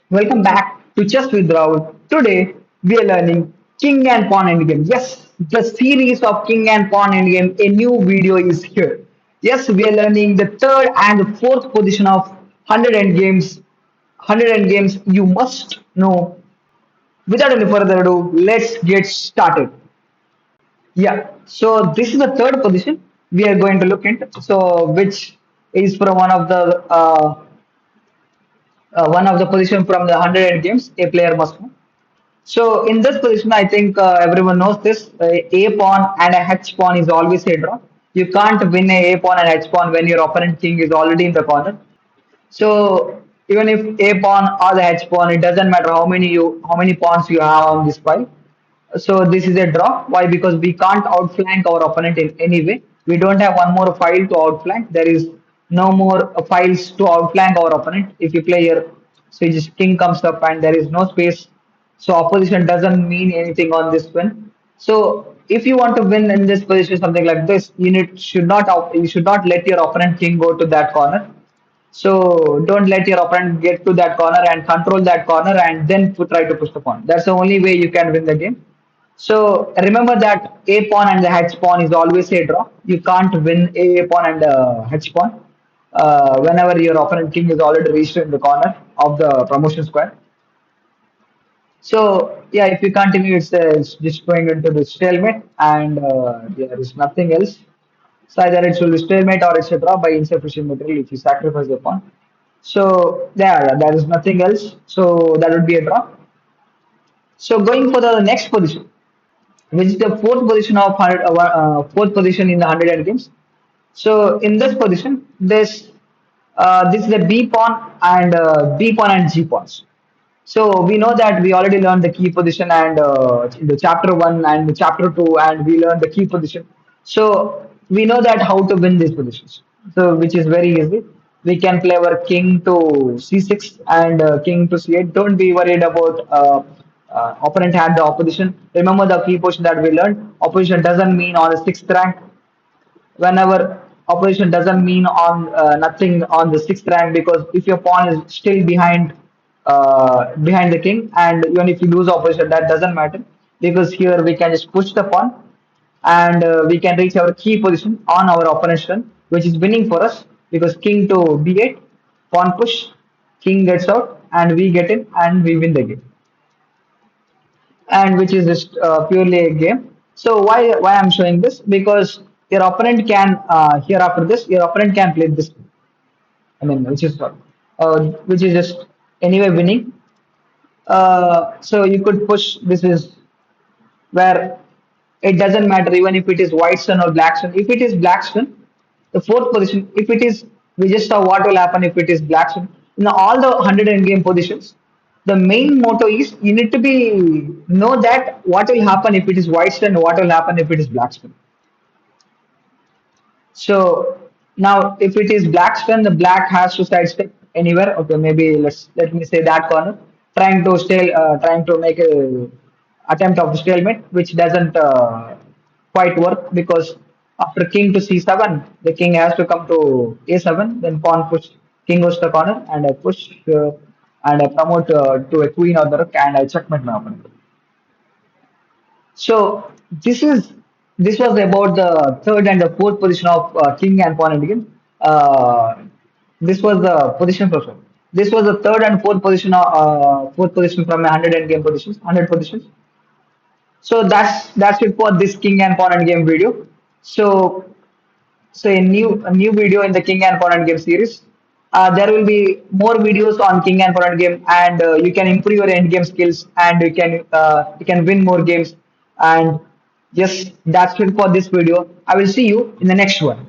Welcome back to Chess with Rahul. Today we are learning King and Pawn Endgame. Yes, the series of King and Pawn Endgame. A new video is here. Yes, we are learning the third and the fourth position of 100 Endgames. 100 Endgames you must know. Without any further ado, let's get started. Yeah, so this is the third position we are going to look into. So, which is from one of the position from the 100 games a player must know. So in this position, I think everyone knows this. A pawn and a H pawn is always a draw. You can't win a pawn and H pawn when your opponent king is already in the corner. So even if A pawn or the H pawn, it doesn't matter how many pawns you have on this file. So this is a draw. Why? Because we can't outflank our opponent in any way. We don't have one more file to outflank. There is no more files to outflank our opponent. If you play here, so just king comes up and there is no space. So opposition doesn't mean anything on this win. So if you want to win in this position, something like this, you should not let your opponent king go to that corner. So don't let your opponent get to that corner and control that corner and then try to push the pawn. That's the only way you can win the game. So remember that a pawn and the H pawn is always a draw. You can't win a pawn and H pawn whenever your opponent king is already reached in the corner of the promotion square. So yeah, if you continue, it's just going into the stalemate, and there is nothing else. So either it will be stalemate or it's a draw by insufficient material if you sacrifice the pawn. So there is nothing else. So that would be a draw. So going for the next position, which is the fourth position of fourth position in the 100 games. So in this position, this is a B pawn and B pawn and G pawns. So we know that we already learned the key position and in the chapter one and the chapter two, and we learned the key position. So we know that how to win these positions. So which is very easy. We can play our king to c6 and king to c8. Don't be worried about opponent had the opposition. Remember the key position that we learned. Opposition doesn't mean on the sixth rank whenever opposition doesn't mean on nothing on the sixth rank, because if your pawn is still behind the king, and even if you lose opposition, that doesn't matter, because here we can just push the pawn and we can reach our key position on our opponent's turn, which is winning for us, because king to b8, pawn push, king gets out and we get in and we win the game, and which is just purely a game. So why I'm showing this? Because your opponent can here after this, your opponent can play this. I mean, which is just anyway winning. So you could push. This is where it doesn't matter even if it is white stone or black stone. If it is black stone, the fourth position. If it is, we just saw what will happen if it is black stone. In all the 100 end game positions, the main motto is you need to be know that what will happen if it is white stone, what will happen if it is black stone. So now, if it is black stone, the black has to sidestep anywhere. Okay, maybe let me say that corner, trying to make a attempt of stalemate, which doesn't quite work, because after king to c7, the king has to come to a7, then pawn push, king goes to the corner, and I push and I promote to a queen or the rook, and I checkmate my opponent. So this was about the third and the fourth position of king and pawn again. Uh, this was the position for sure. This was the third and fourth position from 100 end game positions, 100 positions. So that's it for this king and pawn end game video. So a new video in the king and pawn end game series. There will be more videos on king and pawn end game, and you can improve your end game skills, and you can win more games. And yes, that's it for this video. I will see you in the next one.